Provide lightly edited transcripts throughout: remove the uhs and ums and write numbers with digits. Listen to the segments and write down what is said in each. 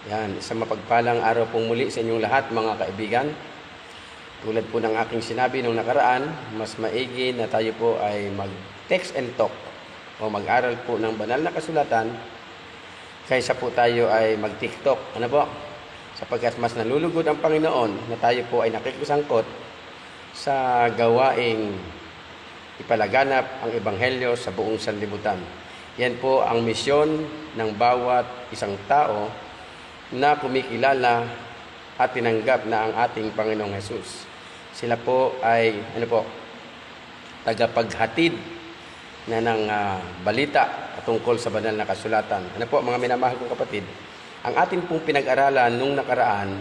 Yan, isang mapagpalang araw pong muli sa inyong lahat mga kaibigan. Tulad po ng aking sinabi nung nakaraan, mas maigi na tayo po ay mag-text and talk o mag-aral po ng banal na kasulatan kaysa po tayo ay mag-TikTok. Ano po? Sapagkat mas nalulugod ang Panginoon na tayo po ay nakikisangkot sa gawaing ipalaganap ang Ebanghelyo sa buong sanlibutan. Yan po ang misyon ng bawat isang tao na kumikilala at tinanggap na ang ating Panginoong Hesus. Sila po ay tagapaghatid na ng balita tungkol sa banal na kasulatan. Ano po mga minamahal kong kapatid, ang ating pong pinag-aralan nung nakaraan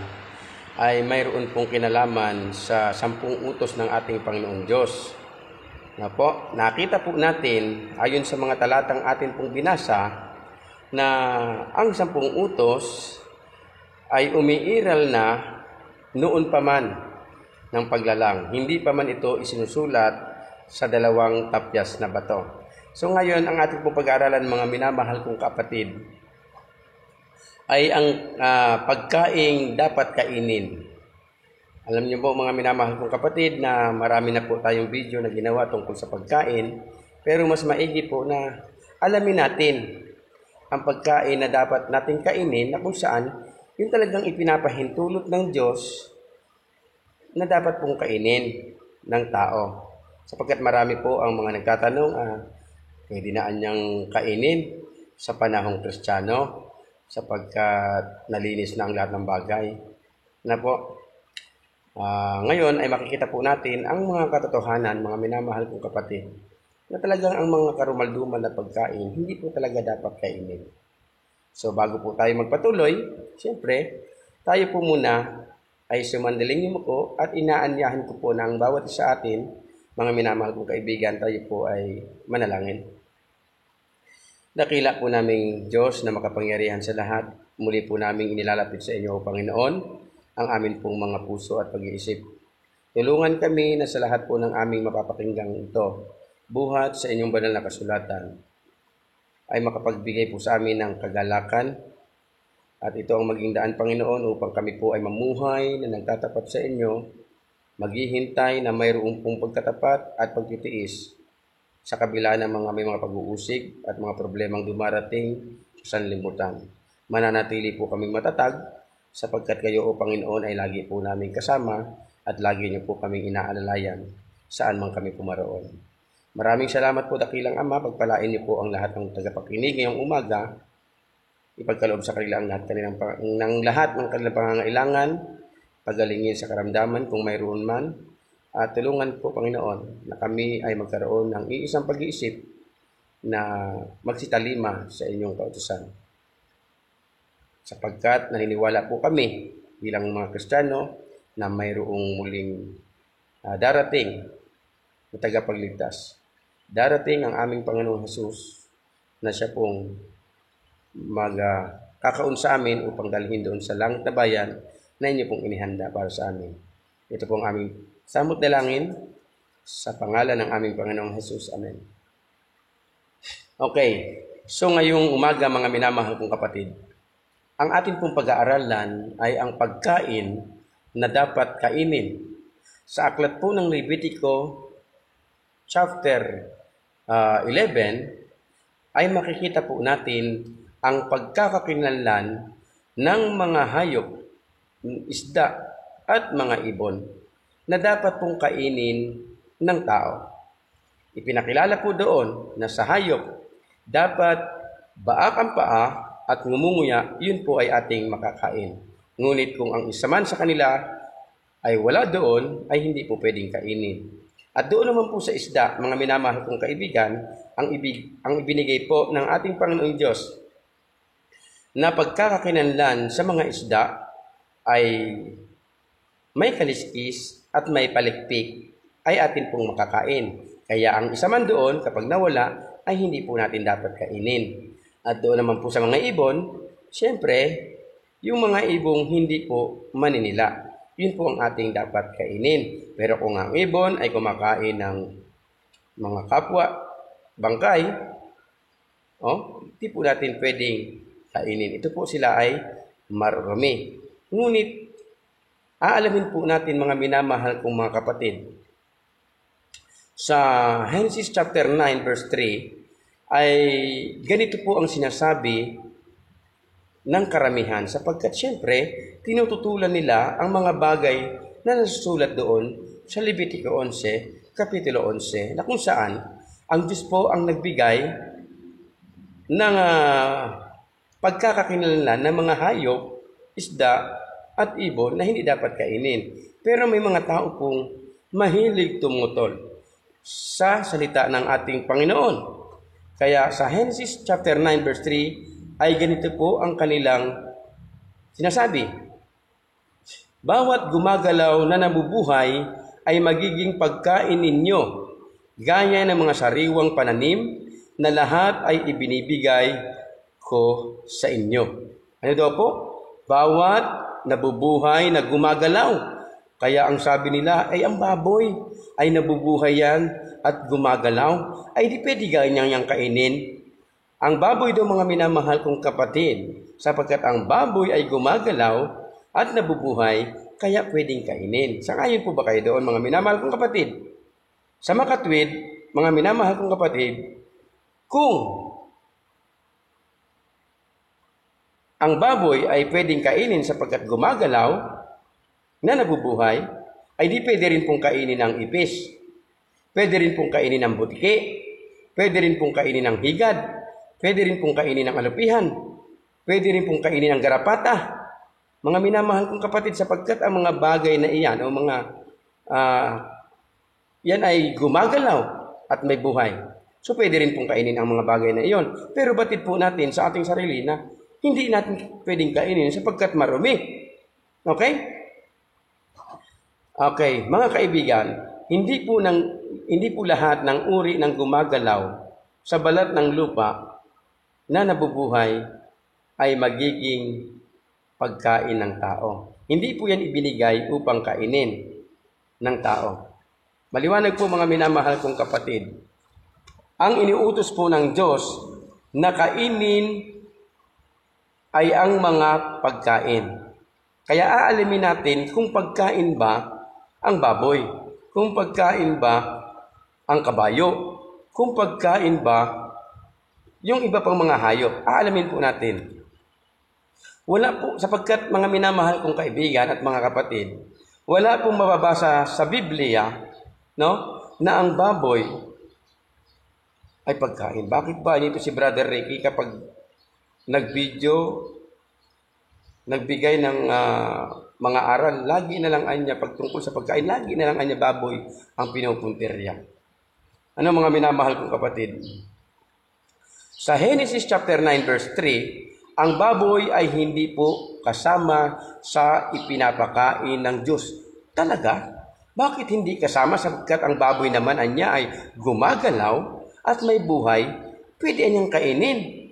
ay mayroon pong kinalaman sa 10 utos ng ating Panginoong Diyos. Nakita po natin ayon sa mga talatang atin pong binasa na ang 10 utos ay umiiral na noon pa man ng paglalang. Hindi pa man ito isinusulat sa 2 tapyas na bato. So ngayon, ang ating pong pag-aaralan mga minamahal kong kapatid ay ang pagkaing dapat kainin. Alam niyo po mga minamahal kong kapatid na marami na po tayong video na ginawa tungkol sa pagkain, pero mas maigi po na alamin natin ang pagkain na dapat natin kainin na kung saan yun talagang ipinapahintulot ng Diyos na dapat pong kainin ng tao. Sapagkat marami po ang mga nagtatanong, pwede na anyang kainin sa panahong Kristiyano sapagkat nalinis na ang lahat ng bagay. Ngayon ay makikita po natin ang mga katotohanan, mga minamahal kong kapatid, na talagang ang mga karumalduman na pagkain, hindi po talaga dapat kainin. So bago po tayo magpatuloy, siyempre, tayo po muna ay sumandaling ko at inaanyahan ko po na ang bawat isa atin, mga minamahal kong kaibigan, tayo po ay manalangin. Dakila po naming Diyos na makapangyarihan sa lahat, muli po naming inilalapit sa inyo, Panginoon, ang amin pong mga puso at pag-iisip. Tulungan kami na sa lahat po ng aming mapapakinggang ito, buhat sa inyong banal na kasulatan, ay makapagbigay po sa amin ng kagalakan at ito ang maging daan, Panginoon, upang kami po ay mamuhay na nagtatapat sa inyo, maghihintay na mayroong pong pagkatapat at pagtitiis sa kabila ng may mga pag-uusig at mga problemang dumarating sa sanlibutan. Mananatili po kaming matatag sapagkat kayo, O Panginoon, ay lagi po namin kasama at lagi niyo po kaming inaalalayan saan man kami pumaroon. Maraming salamat po, dakilang Ama, pagpalain niyo po ang lahat ng tagapakinig ngayong umaga. Ipagkaloob sa kanila ang lahat ng kanilang pangangailangan, pagalingin sa karamdaman kung mayroon man. At tulungan po, Panginoon, na kami ay magkaroon ng iisang pag-iisip na magsitalima sa inyong kautusan. Sapagkat naniniwala po kami bilang mga Kristiyano na mayroong muling darating na tagapagligtas. Darating ang aming Panginoong Hesus na siya pong magkakaon sa amin upang dalhin doon sa langit na bayan na inyo pong inihanda para sa amin. Ito pong aming samot dalangin sa pangalan ng aming Panginoong Hesus. Amen. Okay, so ngayong umaga mga minamahal kong kapatid, ang ating pong pag-aaralan ay ang pagkain na dapat kainin. Sa aklat po ng Levitico chapter 11 ay makikita po natin ang pagkakakinlanlan ng mga hayop, isda at mga ibon na dapat pong kainin ng tao. Ipinakilala po doon na sa hayop dapat baak ang paa at ngumunguya, yun po ay ating makakain. Ngunit kung ang isa man sa kanila ay wala doon, ay hindi po pwedeng kainin. At doon naman po sa isda, mga minamahal kong kaibigan, ang ibinigay po ng ating Panginoong Diyos na pagkakakinlanlan sa mga isda ay may kaliskis at may palikpik ay atin pong makakain. Kaya ang isa man doon, kapag nawala, ay hindi po natin dapat kainin. At doon naman po sa mga ibon, siyempre, yung mga ibong hindi po maninila. Yun po ang ating dapat kainin. Pero kung ang ibon ay kumakain ng mga kapwa, bangkay, hindi po natin pwedeng kainin. Ito po sila ay marumi. Ngunit, aalamin po natin mga minamahal kong mga kapatid, sa Genesis chapter 9 verse 3, ay ganito po ang sinasabi ng karamihan sapagkat siyempre tinututulan nila ang mga bagay na nasusulat doon sa Levitico 11, Kapitulo 11 na kung saan ang Diyos po ang nagbigay ng pagkakakilanlan ng mga hayop, isda at ibon na hindi dapat kainin. Pero may mga tao pong mahilig tumutol sa salita ng ating Panginoon. Kaya sa Genesis chapter 9 verse 3 ay ganito po ang kanilang sinasabi. Bawat gumagalaw na nabubuhay ay magiging pagkain ninyo, gaya ng mga sariwang pananim na lahat ay ibinibigay ko sa inyo. Ano daw po? Bawat nabubuhay na gumagalaw. Kaya ang sabi nila ay ang baboy ay nabubuhay yan at gumagalaw. Ay di pwede ganyan niyang kainin. Ang baboy daw mga minamahal kong kapatid, sapagkat ang baboy ay gumagalaw at nabubuhay, kaya pwedeng kainin. Sangayon po ba kayo doon mga minamahal kong kapatid? Sa makatwid, mga minamahal kong kapatid, kung ang baboy ay pwedeng kainin sapagkat gumagalaw na nabubuhay, ay di pwede rin pong kainin ng ipis. Pwede rin pong kainin ng butiki. Pwede rin pong kainin ng higad. Pwede rin pong kainin ng alupihan. Pwede rin pong kainin ng garapata. Mga minamahal kong kapatid, sapagkat ang mga bagay na iyan o mga yan ay gumagalaw at may buhay. So pwede rin pong kainin ang mga bagay na iyon. Pero batid po natin sa ating sarili na hindi natin pwedeng kainin sapagkat marumi. Okay? Okay, mga kaibigan, hindi po lahat ng uri ng gumagalaw sa balat ng lupa na nabubuhay ay magiging pagkain ng tao. Hindi po yan ibinigay upang kainin ng tao. Maliwanag po mga minamahal kong kapatid, ang iniutos po ng Diyos na kainin ay ang mga pagkain. Kaya aalamin natin kung pagkain ba ang baboy, kung pagkain ba ang kabayo, kung pagkain ba yung iba pang mga hayop. Aalamin po natin. Wala po, sapagkat mga minamahal kong kaibigan at mga kapatid, wala pong mababasa sa Biblia, no, na ang baboy ay pagkain. Bakit ba dito si Brother Ricky kapag nag-video, nagbigay ng mga aral, lagi na lang anya pagtungkol sa pagkain, lagi na lang anya baboy ang pinupuntirya. Ano mga minamahal kong kapatid? Sa Genesis chapter 9 verse 3, ang baboy ay hindi po kasama sa ipinapakain ng Diyos. Talaga? Bakit hindi kasama? Sapagkat ang baboy naman anya ay gumagalaw at may buhay, pwede anyang kainin.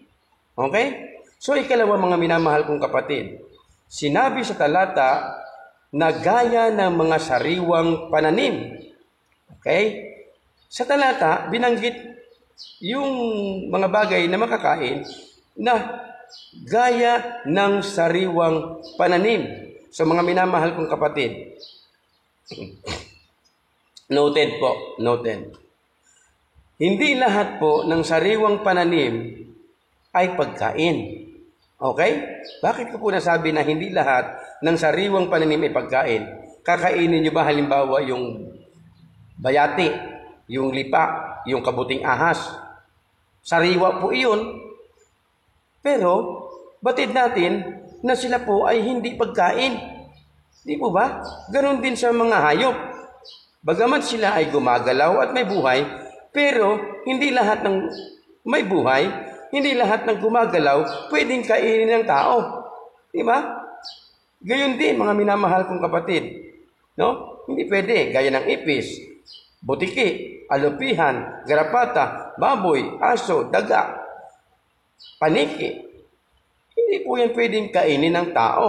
Okay? So ikalawa mga minamahal kong kapatid, sinabi sa talata na gaya ng mga sariwang pananim. Okay? Sa talata, binanggit yung mga bagay na makakain na gaya ng sariwang pananim. So mga minamahal kong kapatid, noted po, noted. Hindi lahat po ng sariwang pananim ay pagkain. Okay? Bakit ko po nasabi na hindi lahat ng sariwang pananim ay pagkain? Kakainin nyo ba halimbawa yung bayati, yung lipa, yung kabuting ahas? Sariwa po iyon. Pero, batid natin na sila po ay hindi pagkain. Di po ba? Ganon din sa mga hayop. Bagamat sila ay gumagalaw at may buhay, pero hindi lahat ng may buhay, hindi lahat ng gumagalaw pwedeng kainin ng tao. Di ba? Gayon din, mga minamahal kong kapatid. No? Hindi pwede. Gaya ng ipis, butiki, alupihan, garapata, baboy, aso, daga, paniki. Hindi po yan pwedeng kainin ng tao.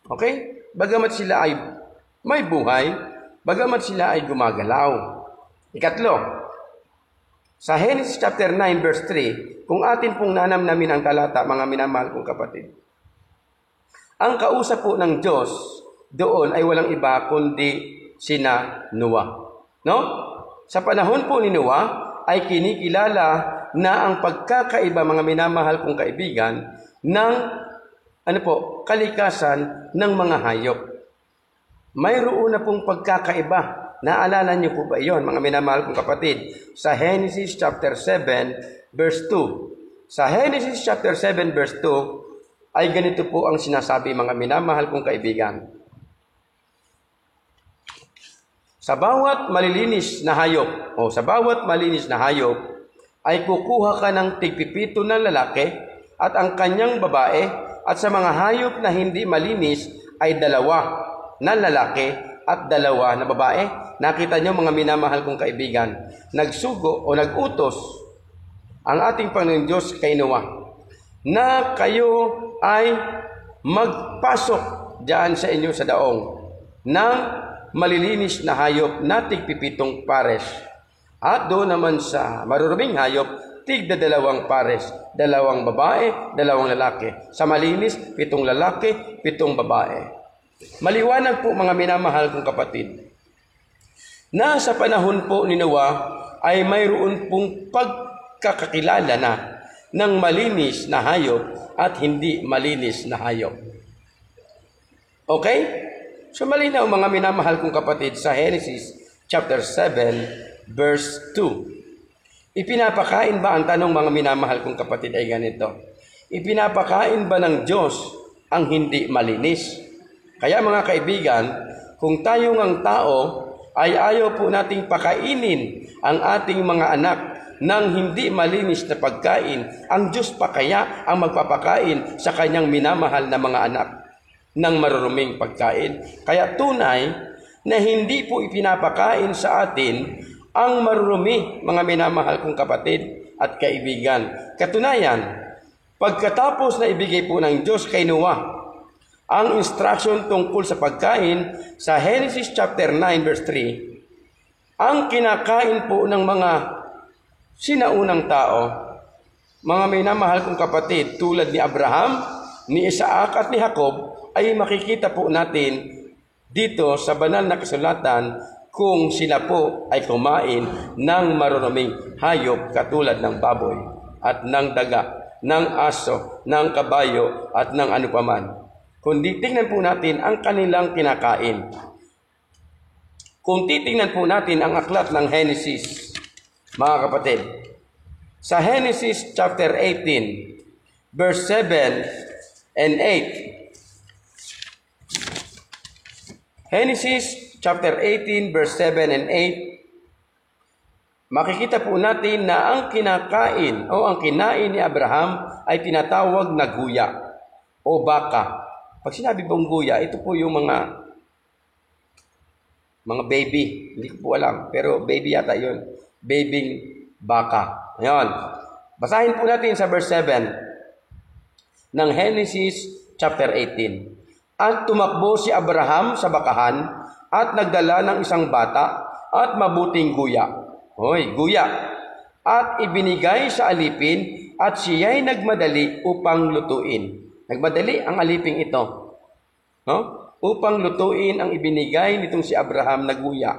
Okay? Bagamat sila ay may buhay, bagamat sila ay gumagalaw. Ikatlo, sa Genesis chapter 9 verse 3, kung atin pong nanamnamin ang talata, mga minamahal kong kapatid, Ang kausap po ng Diyos doon ay walang iba kundi sina Noah. No? Sa panahon po ni Noah ay kinikilala na ang pagkakaiba, mga minamahal kong kaibigan, ng kalikasan ng mga hayop. Mayroon na pong pagkakaiba. Naalala niyo po ba iyon, mga minamahal kong kapatid? Sa Genesis chapter 7, verse 2. Sa Genesis chapter 7, verse 2, ay ganito po ang sinasabi, mga minamahal kong kaibigan. Sa bawat malinis na hayop, ay kukuha ka ng tigpipito ng lalaki at ang kanyang babae, at sa mga hayop na hindi malinis ay 2 na lalaki at 2 na babae. Nakita nyo, mga minamahal kong kaibigan, nagsugo o nagutos ang ating Panginoon Diyos kay Noah na kayo ay magpasok diyan sa inyo sa daong ng malilinis na hayop na tig-7 pares. At doon naman sa maruruming hayop, tig-2 pares, 2 babae, 2 lalaki. Sa malinis, 7 lalaki, 7 babae. Maliwanag po, mga minamahal kong kapatid, na sa panahon po ni Noah ay mayroon pong pagkakakilala na ng malinis na hayop at hindi malinis na hayop. Okay? So malinaw, mga minamahal kong kapatid, sa Genesis chapter 7, verse 2. Ipinapakain ba, ang tanong, mga minamahal kong kapatid, ay ganito. Ipinapakain ba ng Diyos ang hindi malinis? Kaya mga kaibigan, kung tayo ngang tao ay ayaw po nating pakainin ang ating mga anak ng hindi malinis na pagkain, ang Diyos pa kaya ang magpapakain sa kanyang minamahal na mga anak ng maruruming pagkain? Kaya tunay na hindi po ipinapakain sa atin ang marurumi, mga minamahal kong kapatid at kaibigan. Katunayan, pagkatapos na ibigay po ng Diyos kay Noah ang instruction tungkol sa pagkain sa Genesis chapter 9 verse 3, ang kinakain po ng mga sinaunang tao, mga minamahal kong kapatid, tulad ni Abraham, ni Isaac at ni Jacob, ay makikita po natin dito sa banal na kasulatan kung sila po ay kumain ng maruruming hayop katulad ng baboy at ng daga, ng aso, ng kabayo at ng ano paman. Kundi tingnan po natin ang kanilang kinakain. Kung titingnan po natin ang aklat ng Genesis, mga kapatid, sa Genesis chapter 18, verse 7 and 8. Genesis chapter 18, verse 7 and 8, makikita po natin na ang kinakain o ang kinain ni Abraham ay tinatawag na guya o baka. Pag sinabi pong guya, ito po yung mga baby. Hindi ko po alam, pero baby yata yun. Babying baka. Ayan. Basahin po natin sa verse 7 ng Genesis chapter 18. At tumakbo si Abraham sa bakahan at nagdala ng isang bata at mabuting guya. Guya. At ibinigay sa alipin at siya'y nagmadali upang lutuin. Nagmadali ang aliping ito. Upang lutuin ang ibinigay nitong si Abraham na guya.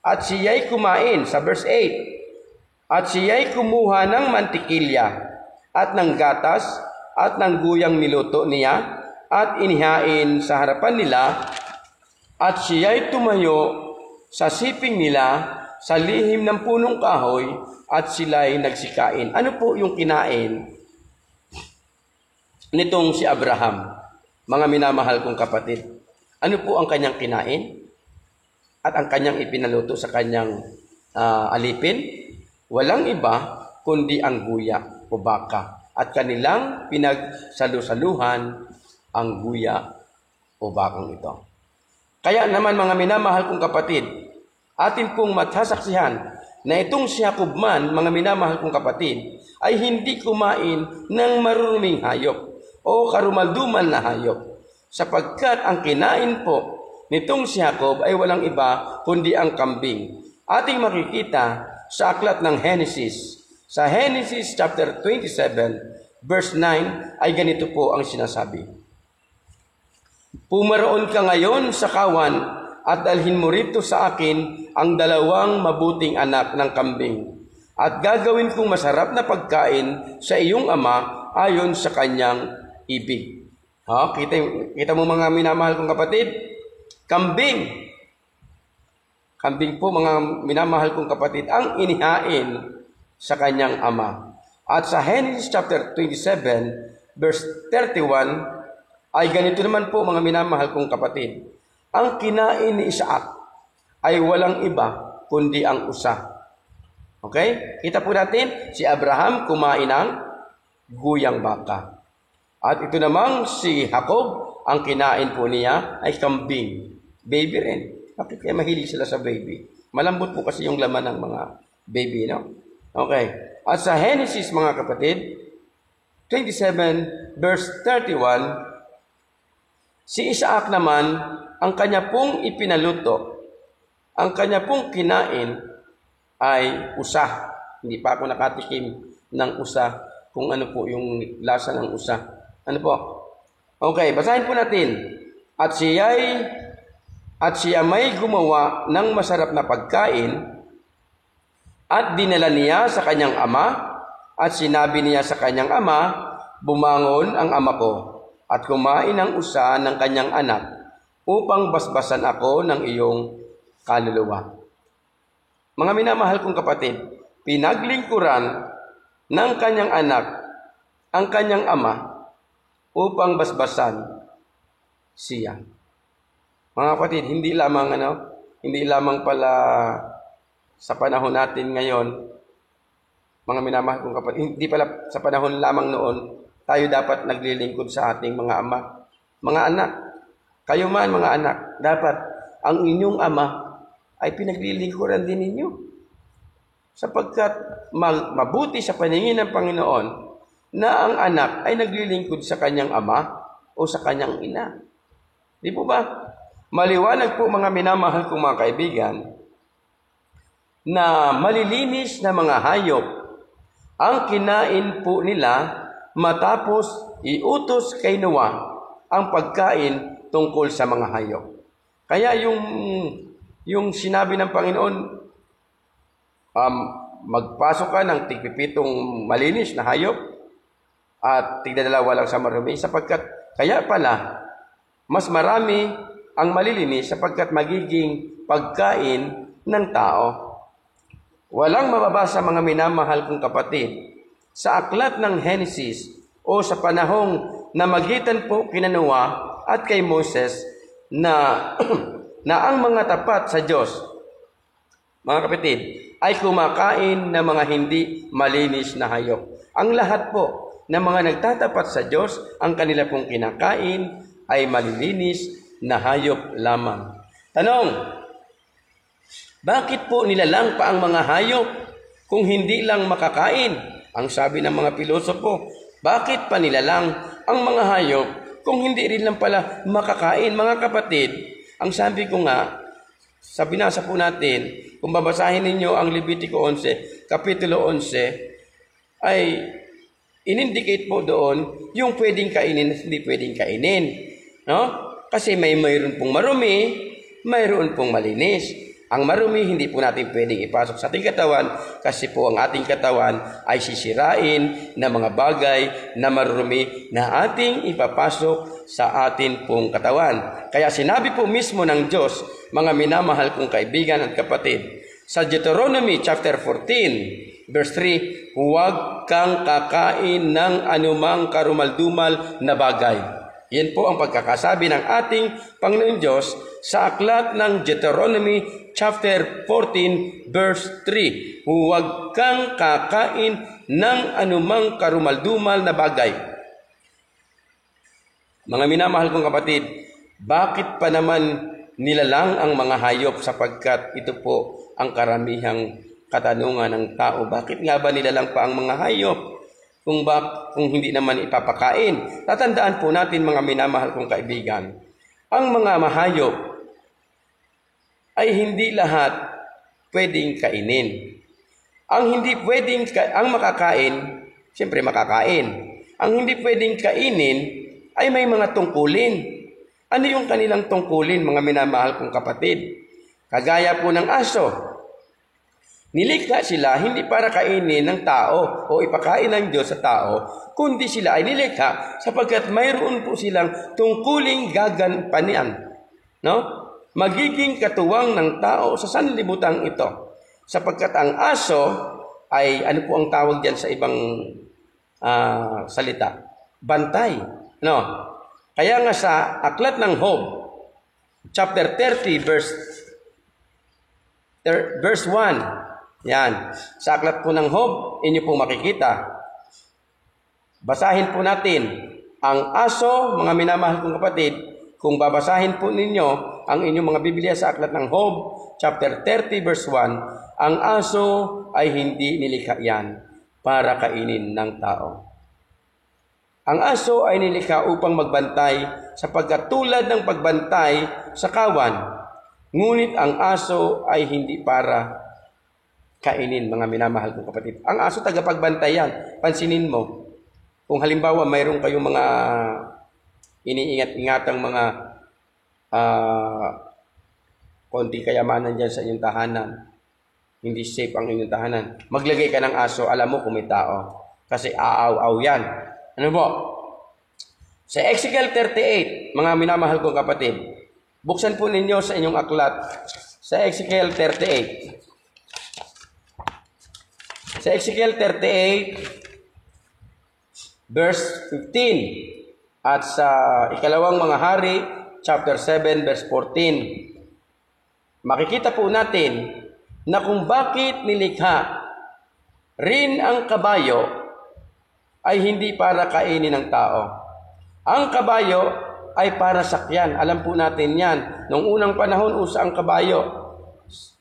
At siya'y kumain, sa verse 8. At siya'y kumuha ng mantikilya at ng gatas at ng guyang niluto niya at inihain sa harapan nila. At siya'y tumayo sa siping nila sa lihim ng punong kahoy at sila'y nagsikain. Ano po yung kinain nitong si Abraham, mga minamahal kong kapatid? Ano po ang kanyang kinain? At ang kanyang ipinaluto sa kanyang alipin? Walang iba kundi ang guya o baka. At kanilang pinagsalusaluhan ang guya o bakang ito. Kaya naman, mga minamahal kong kapatid, atin pong matsasaksihan na itong si Jacob man, mga minamahal kong kapatid, ay hindi kumain ng maruruming hayop o karumalduman na hayop, sapagkat ang kinain po nitong si Jacob ay walang iba kundi ang kambing. Ating makikita sa aklat ng Genesis. Sa Genesis chapter 27, verse 9, ay ganito po ang sinasabi. Pumaroon ka ngayon sa kawan at dalhin mo rito sa akin ang 2 mabuting anak ng kambing. At gagawin kong masarap na pagkain sa iyong ama ayon sa kanyang ibig. Kita mo mga minamahal kong kapatid? Kambing. Kambing po mga minamahal kong kapatid ang inihain sa kanyang ama. At sa Genesis chapter 27 verse 31 ay ganito naman po mga minamahal kong kapatid. Ang kinain ni Isaac ay walang iba kundi ang usa. Okay? Kita po natin, si Abraham kumain ng guyang baka. At ito namang si Jacob, ang kinain po niya ay kambing. Baby rin. Bakit kaya mahilig sila sa baby? Malambot po kasi yung laman ng mga baby, no? Okay. At sa Genesis, mga kapatid, 27 verse 31, si Isaac naman, ang kanya pong ipinaluto, ang kanya pong kinain ay usa. Hindi pa ako nakatikim ng usa, kung ano po yung lasa ng usa. Ano po? Okay, basahin po natin. At siya may gumawa ng masarap na pagkain at dinala niya sa kanyang ama at sinabi niya sa kanyang ama, bumangon ang ama ko at kumain ng usa ng kanyang anak upang basbasan ako ng iyong kaluluwa. Mga minamahal kong kapatid, pinaglingkuran ng kanyang anak ang kanyang ama upang basbasan siya. Mga kapatid, hindi lamang pala sa panahon natin ngayon, mga minamahal kong kapatid, hindi pala sa panahon lamang noon, tayo dapat naglilingkod sa ating mga ama, mga anak. Kayo man mga anak, dapat ang inyong ama ay pinaglilingkuran din ninyo. Sapagkat mabuti sa paningin ng Panginoon na ang anak ay naglilingkod sa kanyang ama o sa kanyang ina. Di po ba? Maliwanag po mga minamahal kong mga kaibigan na malilinis na mga hayop ang kinain po nila matapos iutos kay Noah ang pagkain tungkol sa mga hayop. Kaya yung sinabi ng Panginoon, magpasok ka ng tigpipitong malinis na hayop at tigdadalawa lang sa marumi, sapagkat kaya pala mas marami ang malilinis sapagkat magiging pagkain ng tao. Walang mababasa mga minamahal kong kapatid sa aklat ng Genesis o sa panahong namagitan po kina Noah at kay Moses na ang mga tapat sa Diyos, mga kapatid, ay kumakain ng mga hindi malinis na hayop. Ang lahat po ng mga nagtatapat sa Diyos, ang kanila pong kinakain ay malilinis na hayop lamang. Tanong, bakit po nilalang pa ang mga hayop kung hindi lang makakain? Ang sabi ng mga pilosopo, bakit pa nilalang ang mga hayop kung hindi rin lang pala makakain? Mga kapatid, ang sabi ko nga, sa binasa po natin, kung babasahin ninyo ang Levitico 11, Kapitulo 11, ay in-indicate po doon yung pwedeng kainin at hindi pwedeng kainin. No? Kasi mayroon pong marumi, mayroon pong malinis. Ang marumi, hindi po natin pwedeng ipasok sa ating katawan kasi po ang ating katawan ay sisirain na mga bagay na marumi na ating ipapasok sa atin pong katawan. Kaya sinabi po mismo ng Diyos, mga minamahal kong kaibigan at kapatid, sa Deuteronomy chapter 14, verse 3, huwag kang kakain ng anumang karumaldumal na bagay. Yan po ang pagkakasabi ng ating Panginoon Diyos sa aklat ng Deuteronomy chapter 14 verse 3. Huwag kang kakain ng anumang karumaldumal na bagay. Mga minamahal kong kapatid, bakit pa naman nilalang ang mga hayop sapagkat ito po ang karamihang katanungan ng tao? Bakit nga ba nilalang pa ang mga hayop? Kung hindi naman ipapakain. Tatandaan po natin mga minamahal kong kaibigan, ang mga mahayop ay hindi lahat pwedeng kainin. Ang makakain, siyempre makakain. Ang hindi pwedeng kainin ay may mga tungkulin. Ano yung kanilang tungkulin, mga minamahal kong kapatid? Kagaya po ng aso. Nilikha sila hindi para kainin ng tao o ipakain ng Diyos sa tao, kundi sila ay nilikha sapagkat mayroon po silang tungkuling gaganapanian. No? Magiging katuwang ng tao sa sanlibutan ito. Sapagkat ang aso ay, ano po ang tawag diyan sa ibang salita? Bantay. No? Kaya nga sa aklat ng Job, chapter 30, verse 1, yan. Sa aklat po ng Job, inyo pong makikita. Basahin po natin ang aso, mga minamahal kong kapatid. Kung babasahin po ninyo ang inyong mga Biblia sa aklat ng Job, chapter 30, verse 1, ang aso ay hindi nilikha yan para kainin ng tao. Ang aso ay nilikha upang magbantay sapagkat tulad ng pagbantay sa kawan. Ngunit ang aso ay hindi para kainin, mga minamahal kong kapatid. Ang aso tagapagbantay yan. Pansinin mo. Kung halimbawa mayroon kayong mga iniingat-ingatang mga konting kayamanan dyan sa inyong tahanan, hindi safe ang inyong tahanan, maglagay ka ng aso, alam mo kung may tao. Kasi aaw-aw yan. Ano po? Sa Ezekiel 38, mga minamahal kong kapatid, buksan po ninyo sa inyong aklat sa Ezekiel 38. Sa Ezekiel 38, verse 15, at sa ikalawang mga hari, chapter 7, verse 14, makikita po natin na kung bakit nilikha rin ang kabayo ay hindi para kainin ng tao. Ang kabayo ay para sakyan. Alam po natin yan. Noong unang panahon, usa ang kabayo.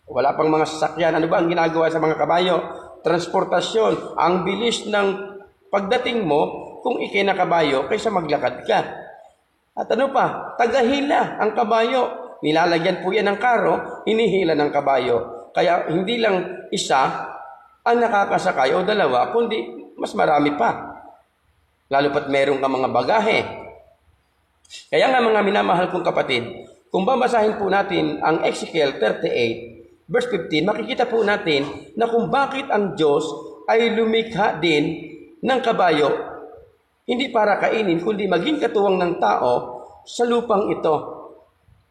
Wala pang mga sasakyan. Ano ba ang ginagawa sa mga kabayo? Transportasyon. Ang bilis ng pagdating mo kung ikinakabayo kaysa maglakad ka. At ano pa? Tagahila ang kabayo. Nilalagyan po yan ng karo, hinihila ng kabayo. Kaya hindi lang isa ang nakakasakay o dalawa, kundi mas marami pa. Lalo pat meron ka mga bagahe. Kaya nga mga minamahal kong kapatid, kung babasahin po natin ang Ezekiel 38, verse 15, makikita po natin na kung bakit ang Diyos ay lumikha din ng kabayo, hindi para kainin, kundi maging katuwang ng tao sa lupang ito.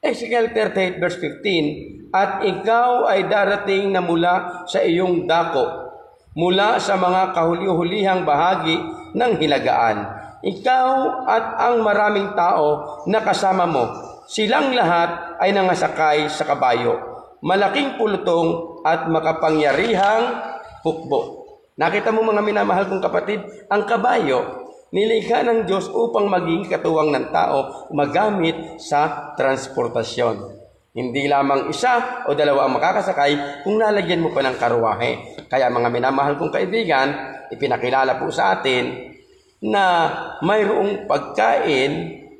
Ezekiel 38, verse 15, at ikaw ay darating na mula sa iyong dako, mula sa mga kahuli-hulihang bahagi ng hilagaan. Ikaw at ang maraming tao na kasama mo, silang lahat ay nangasakay sa kabayo, malaking pulutong at makapangyarihang hukbo. Nakita mo mga minamahal kong kapatid, ang kabayo, nilikha ng Diyos upang maging katuwang ng tao magamit sa transportasyon. Hindi lamang isa o dalawa ang makakasakay kung nalagyan mo pa ng karuwahe. Kaya mga minamahal kong kaibigan, ipinakilala po sa atin na mayroong pagkain,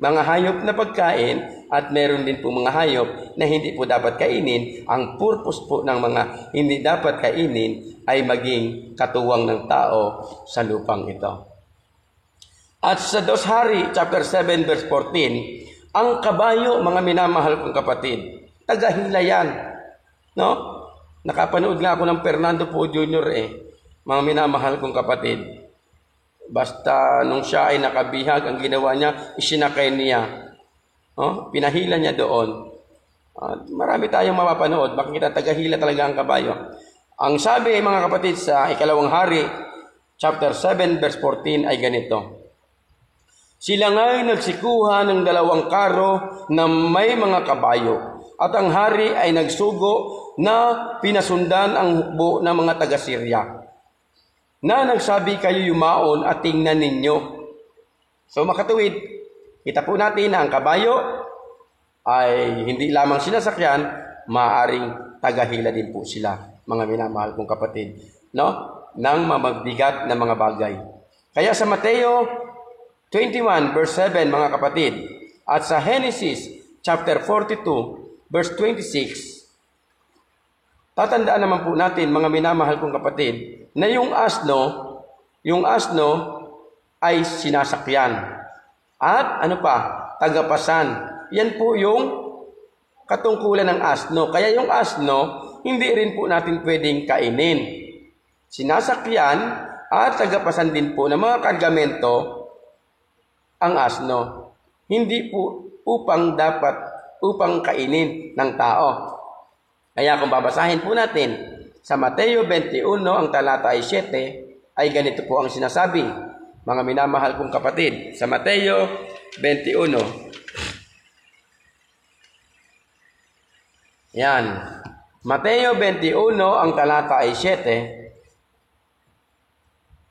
mga hayop na pagkain, at meron din po mga hayop na hindi po dapat kainin. Ang purpose po ng mga hindi dapat kainin ay maging katuwang ng tao sa lupang ito. At sa 2 Hari, chapter 7, verse 14, ang kabayo, mga minamahal kong kapatid, tagahila yan. No? Nakapanood nga ako ng Fernando Po Jr. Mga minamahal kong kapatid. Basta nung siya ay nakabihag, ang ginawa niya, isinakay niya. No? Pinahila niya doon. Marami tayong mapapanood. Makikita tagahila talaga ang kabayo. Ang sabi mga kapatid sa ikalawang hari, chapter 7, verse 14 ay ganito. Sila nga'y nagsikuha ng 2 karo na may mga kabayo, at ang hari ay nagsugo na pinasundan ang hukbo ng mga taga-Syria, na nagsabi kayo yumaon at tingnan ninyo. So makatuwid, kita po natin na ang kabayo ay hindi lamang sinasakyan, maaring tagahila din po sila, mga minamahal kong kapatid, no? Ng mabigat na mga bagay. Kaya sa Mateo 21, verse 7, mga kapatid, at sa Genesis, chapter 42, verse 26, tatandaan naman po natin, mga minamahal kong kapatid, na yung asno ay sinasakyan. At ano pa? Tagapasan. yan po yung katungkulan ng asno. Kaya yung asno, hindi rin po natin pwedeng kainin. Sinasakyan at tagapasan din po ng mga kargamento ang asno. Hindi po upang kainin ng tao. Kaya kung babasahin po natin sa Mateo 21, ang talata ay 7, ay ganito po ang sinasabi. Mga minamahal kong kapatid, sa Mateo 21. Yan. Mateo 21, ang talata ay 7.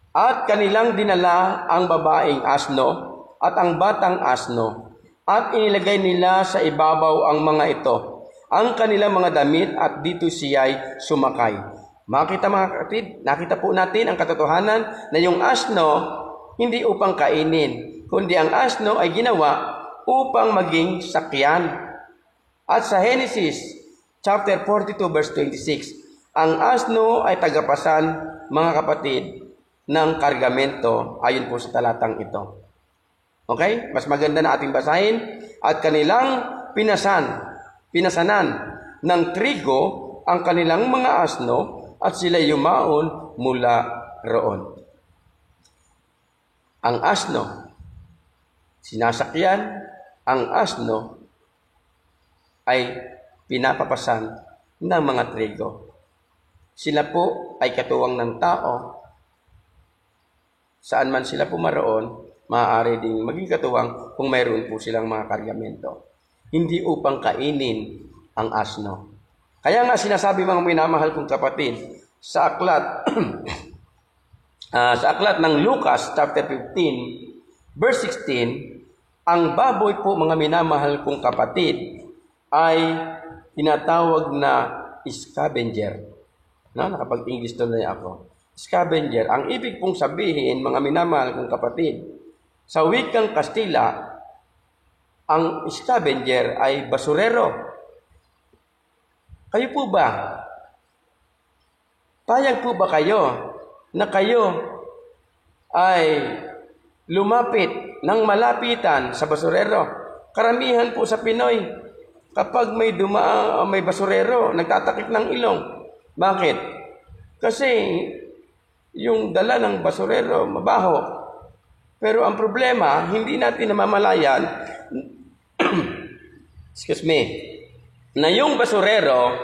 At kanilang dinala ang babaeng asno at ang batang asno, at inilagay nila sa ibabaw ang mga ito, ang kanilang mga damit, at dito siya'y sumakay. Makita mga kapatid, nakita po natin ang katotohanan na yung asno hindi upang kainin, kundi ang asno ay ginawa upang maging sakyan. At sa Genesis chapter 42 verse 26, ang asno ay tagapasan, mga kapatid, ng kargamento ayon po sa talatang ito. Okay? Mas maganda na ating basahin. At kanilang pinasanan ng trigo ang kanilang mga asno, at sila yumaon mula roon. Ang asno, sinasakyan, ang asno ay pinapapasan ng mga trigo. Sila po ay katuwang ng tao. Saan man sila pumaroon, maaari ding maging katuwang kung mayroon po silang mga kargamento. Hindi upang kainin ang asno. Kaya nga sinasabi mga minamahal kong kapatid, sa aklat ng Lucas chapter 15 verse 16, ang baboy po mga minamahal kong kapatid ay tinatawag na scavenger. No, nakapag-English tuloy ako. Scavenger. Ang ibig pong sabihin, mga minamahal kong kapatid, sa wikang Kastila, ang scavenger ay basurero. Kayo po ba? Payag po ba kayo na kayo ay lumapit ng malapitan sa basurero? Karamihan po sa Pinoy, kapag may basurero, nagtatakip ng ilong. Bakit? Kasi yung dala ng basurero mabaho. Pero ang problema, hindi natin namamalayan excuse me, na yung basurero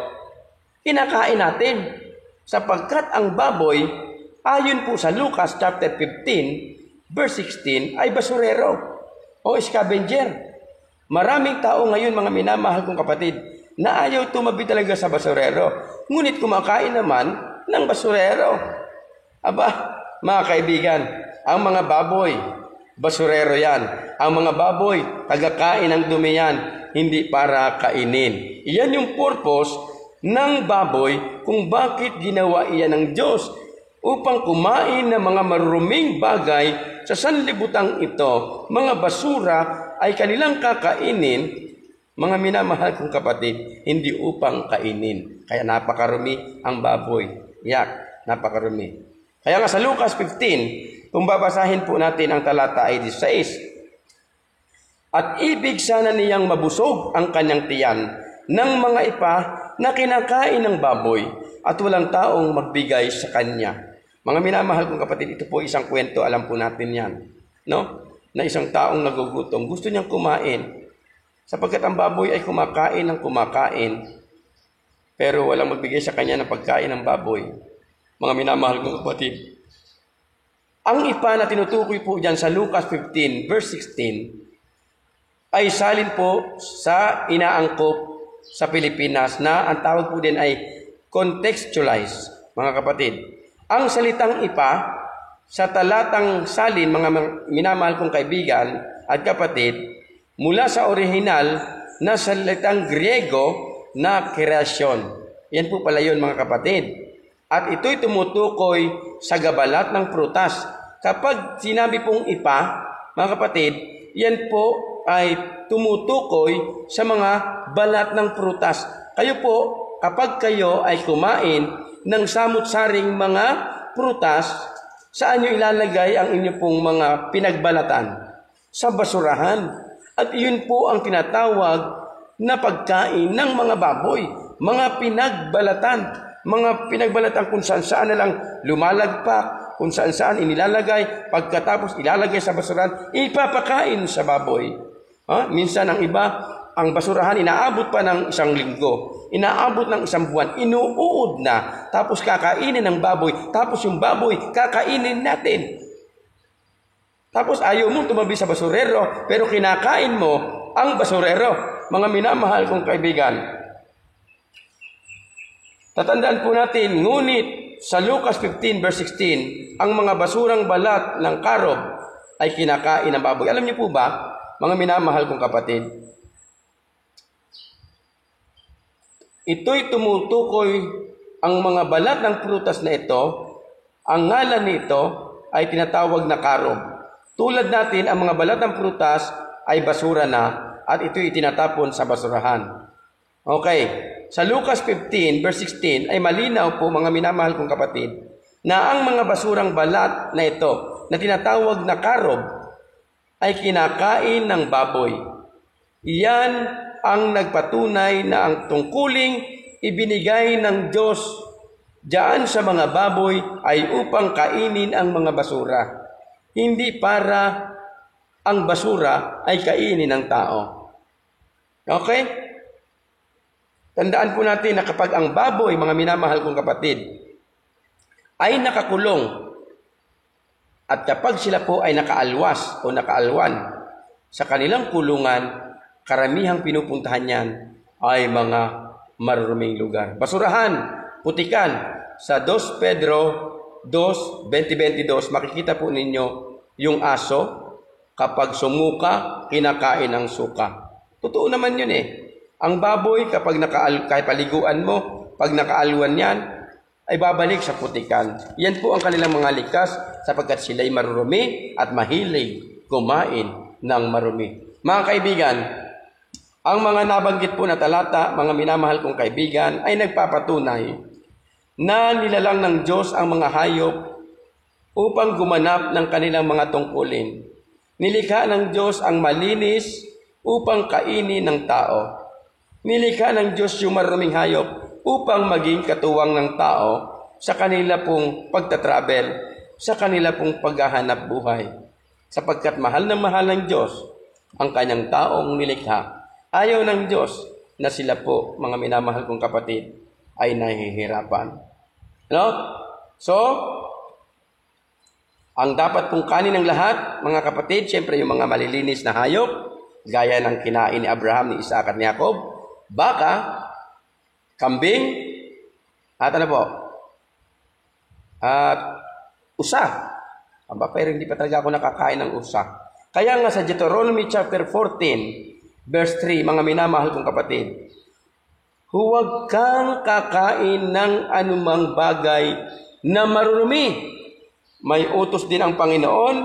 kinakain natin, sapagkat ang baboy ayon po sa Lucas chapter 15 verse 16 ay basurero o scavenger. Maraming tao ngayon, mga minamahal kong kapatid, na ayaw tumabi talaga sa basurero, ngunit kumakain naman ng basurero. Aba, mga kaibigan, ang mga baboy, basurero yan. Ang mga baboy, tagakain ng dumi yan, hindi para kainin. Iyan yung purpose ng baboy kung bakit ginawa iyan ng Diyos, upang kumain ng mga maruruming bagay sa sanlibutang ito. Mga basura ay kanilang kakainin, mga minamahal kong kapatid, hindi upang kainin. Kaya napakarumi ang baboy. Yak, napakarumi. Kaya nga sa Lucas 15, kung babasahin po natin ang talata ay 16, at ibig sana niyang mabusog ang kanyang tiyan ng mga ipa na kinakain ng baboy, at walang taong magbigay sa kanya. Mga minamahal kong kapatid, ito po isang kwento, alam po natin yan. No? Na isang taong nagugutom, gusto niyang kumain. Sapagkat ang baboy ay kumakain ng kumakain, pero walang magbigay sa kanya ng pagkain ng baboy. Mga minamahal kong kapatid, ang ipa na tinutukoy po dyan sa Lucas 15 verse 16 ay salin po sa inaangkop sa Pilipinas na ang tawag po din ay contextualize, mga kapatid. Ang salitang ipa sa talatang salin, mga minamahal kong kaibigan at kapatid, mula sa orihinal na salitang Griego na kreasyon. Yan po pala yun, mga kapatid. At ito'y tumutukoy sa gabalat ng prutas. Kapag sinabi pong ipa, mga kapatid, yan po ay tumutukoy sa mga balat ng prutas. Kayo po, kapag kayo ay kumain ng samut-saring mga prutas, saan nyo ilalagay ang inyo pong mga pinagbalatan? Sa basurahan. At iyon po ang tinatawag na pagkain ng mga baboy, mga pinagbalatan kung saan na lang lumalagpak, kung saan inilalagay, pagkatapos ilalagay sa basurahan, ipapakain sa baboy. Minsan ang iba, ang basurahan inaabot pa ng 1 linggo, inaabot ng 1 buwan, inuud na, tapos kakainin ng baboy, tapos yung baboy kakainin natin. Tapos ayaw mong tumabi sa basurero, pero kinakain mo ang basurero. Mga minamahal kong kaibigan, tatandaan po natin, ngunit sa Lucas 15 verse 16, ang mga basurang balat ng karob ay kinakain ng baboy. Alam niyo po ba, mga minamahal kong kapatid, ito'y tumutukoy ang mga balat ng prutas na ito, ang ngalan nito ay tinatawag na karob. Tulad natin, ang mga balat ng prutas ay basura na at ito'y itinatapon sa basurahan. Okay, sa Lucas 15 verse 16 ay malinaw po, mga minamahal kong kapatid, na ang mga basurang balat na ito na tinatawag na karob ay kinakain ng baboy. Iyan ang nagpatunay na ang tungkuling ibinigay ng Diyos diyan sa mga baboy ay upang kainin ang mga basura. Hindi para ang basura ay kainin ng tao. Okay? Tandaan po natin na kapag ang baboy, mga minamahal kong kapatid, ay nakakulong, at kapag sila po ay nakaalwas o nakaalwan sa kanilang kulungan, karamihang pinupuntahan yan ay mga maruruming lugar. Basurahan, putikan. Sa 2 Pedro 2:20-22, makikita po ninyo yung aso, kapag sumuka, kinakain ang suka. Totoo naman yun eh. Ang baboy, kapag paliguan mo, pag nakaalwan yan, ay babalik sa putikan. Yan po ang kanilang mga likas, sapagkat sila'y marurumi at mahilig kumain ng marumi. Mga kaibigan, ang mga nabanggit po na talata, mga minamahal kong kaibigan, ay nagpapatunay na nilalang ng Diyos ang mga hayop upang gumanap ng kanilang mga tungkulin. Nilikha ng Diyos ang malinis upang kainin ng tao. Nilikha ng Diyos yung maruming hayop upang maging katuwang ng tao sa kanila pong pagtatravel, sa kanila pong paghahanap buhay. Sapagkat mahal ng Diyos ang kanyang taong nilikha. Ayaw ng Diyos na sila po, mga minamahal kong kapatid, ay nahihirapan. No? So, ang dapat pong kanin ng lahat, mga kapatid, siyempre yung mga malilinis na hayop, gaya ng kinain ni Abraham, ni Isaac at ni Jacob, baka, kambing, at ano po? At usa. Aba, pero hindi pa talaga ako nakakain ng usa. Kaya nga sa Deuteronomy chapter 14, verse 3, mga minamahal kong kapatid, huwag kang kakain ng anumang bagay na marurumi. May utos din ang Panginoon,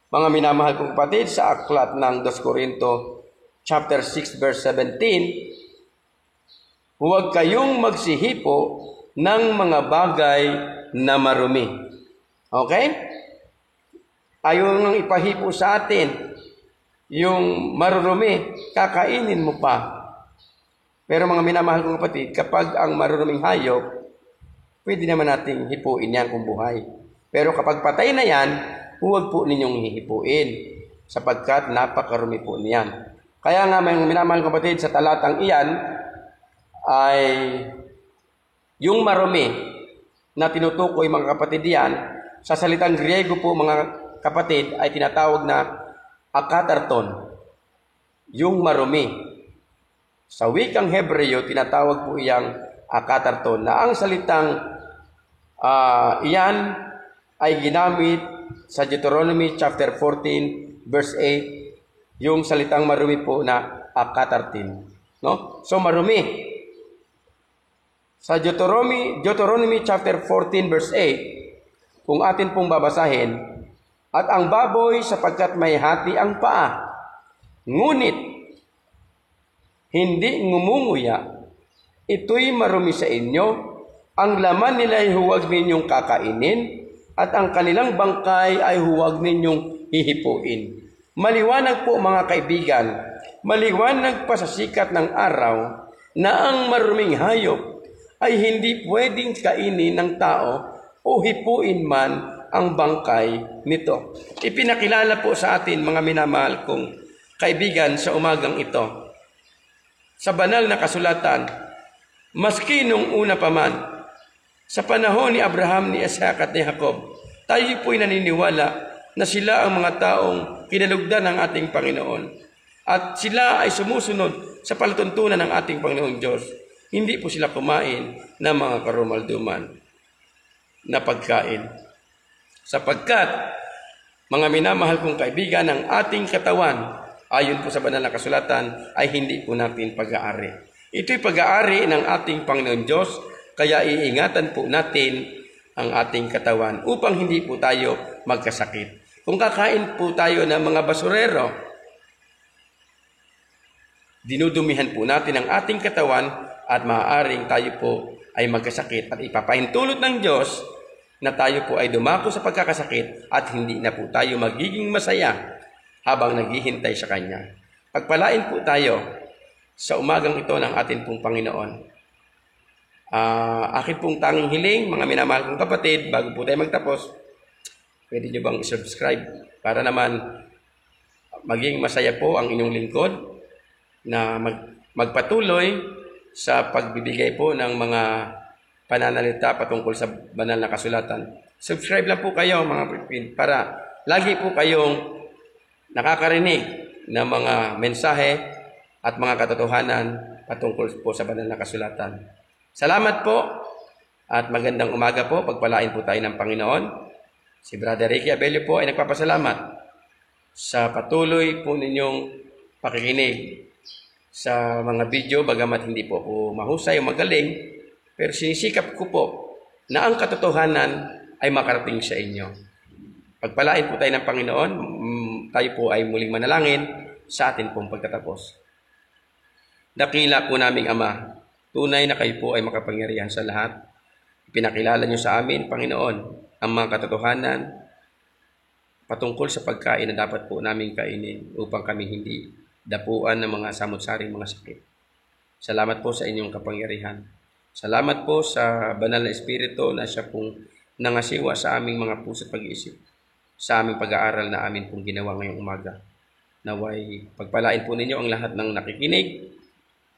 mga minamahal kong kapatid, sa aklat ng 2 Corinto chapter 6, verse 17, huwag kayong magsihipo ng mga bagay na marumi. Okay? Ayaw nang ipahipo sa atin yung marurumi, kakainin mo pa. Pero mga minamahal kong kapatid, kapag ang maruruming hayop, pwede naman nating hipuin yan kung buhay. Pero kapag patay na yan, huwag po ninyong hihipuin, sapagkat napakarumi po niyan. Kaya nga mga minamahal kong kapatid, sa talatang iyan, ay yung marumi na tinutukoy, mga kapatid, yan, sa salitang Griego po, mga kapatid, ay tinatawag na akatarton, yung marumi. Sa wikang Hebreo, tinatawag po iyang akatarton, na ang salitang iyan ay ginamit sa Deuteronomy chapter 14, verse 8, yung salitang marumi po na akatartin. No? So marumi. Sa Deuteronomy chapter 14, verse 8, kung atin pong babasahin, at ang baboy sapagkat may hati ang paa, ngunit hindi ngumunguya, ito'y marumi sa inyo, ang laman nila ay huwag ninyong kakainin, at ang kanilang bangkay ay huwag ninyong hihipuin. Maliwanag po mga kaibigan, maliwanag pa sa sikat ng araw na ang maruming hayop ay hindi pwedeng kainin ng tao o hipuin man ang bangkay nito. Ipinakilala po sa atin mga minamahal kong kaibigan sa umagang ito, sa banal na kasulatan, maski nung una pa man, sa panahon ni Abraham, ni Isaac at ni Jacob, tayo po'y naniniwala na sila ang mga taong kinalugdan ng ating Panginoon. At sila ay sumusunod sa palatuntunan ng ating Panginoong Diyos. Hindi po sila kumain ng mga karumalduman na pagkain. Sapagkat, mga minamahal kong kaibigan, ang ating katawan, ayon po sa banal na kasulatan, ay hindi po natin pag-aari. Ito'y pag-aari ng ating Panginoon Diyos, kaya iingatan po natin ang ating katawan upang hindi po tayo magkasakit. Kung kakain po tayo ng mga basurero, dinudumihan po natin ang ating katawan at maaaring tayo po ay magkasakit at ipapahintulot ng Diyos na tayo po ay dumako sa pagkakasakit at hindi na po tayo magiging masaya habang naghihintay sa Kanya. Pagpalain po tayo sa umagang ito ng ating pong Panginoon. Akin pong tanging hiling, mga minamahal kong kapatid, bago po tayo magtapos, pwede nyo bang subscribe para naman maging masaya po ang inyong lingkod na magpatuloy sa pagbibigay po ng mga pananalita patungkol sa banal na kasulatan. Subscribe lang po kayo mga kapatid para lagi po kayong nakakarinig ng mga mensahe at mga katotohanan patungkol po sa banal na kasulatan. Salamat po at magandang umaga po. Pagpalain po tayo ng Panginoon. Si Brother Ricky Abelio po ay nagpapasalamat sa patuloy po ninyong pakikinig sa mga video, bagamat hindi po ako mahusay o magaling, pero sinisikap ko po na ang katotohanan ay makarating sa inyo. Pagpalain po tayo ng Panginoon, tayo po ay muling manalangin sa atin pong pagtatapos. Dakila po naming Ama, tunay na kayo po ay makapangyarihan sa lahat. Pinakilala niyo sa amin, Panginoon, ang mga katotohanan patungkol sa pagkain na dapat po namin kainin upang kami hindi dapuan ng mga samot-saring mga sakit. Salamat po sa inyong kapangyarihan. Salamat po sa banal na Espiritu na siya pong nangasiwa sa aming mga puso at pag-iisip, sa aming pag-aaral na amin pong ginawa ngayong umaga. Naway pagpalain po ninyo ang lahat ng nakikinig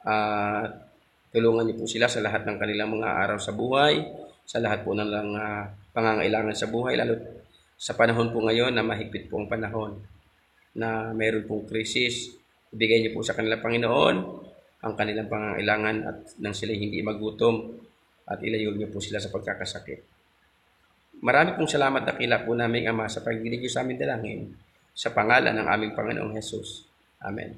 at tulungan niyo po sila sa lahat ng kanilang mga araw sa buhay, sa lahat po ng pangangailangan sa buhay, lalo sa panahon po ngayon na mahigpit po ang panahon na mayroon pong krisis. Ibigay niyo po sa kanilang Panginoon ang kanilang pangangailangan at nang sila hindi magutom at ilayo niyo po sila sa pagkakasakit. Marami pong salamat, dakila po naming Ama, sa pagdinig niyo sa aming dalangin sa pangalan ng aming Panginoong Jesus. Amen.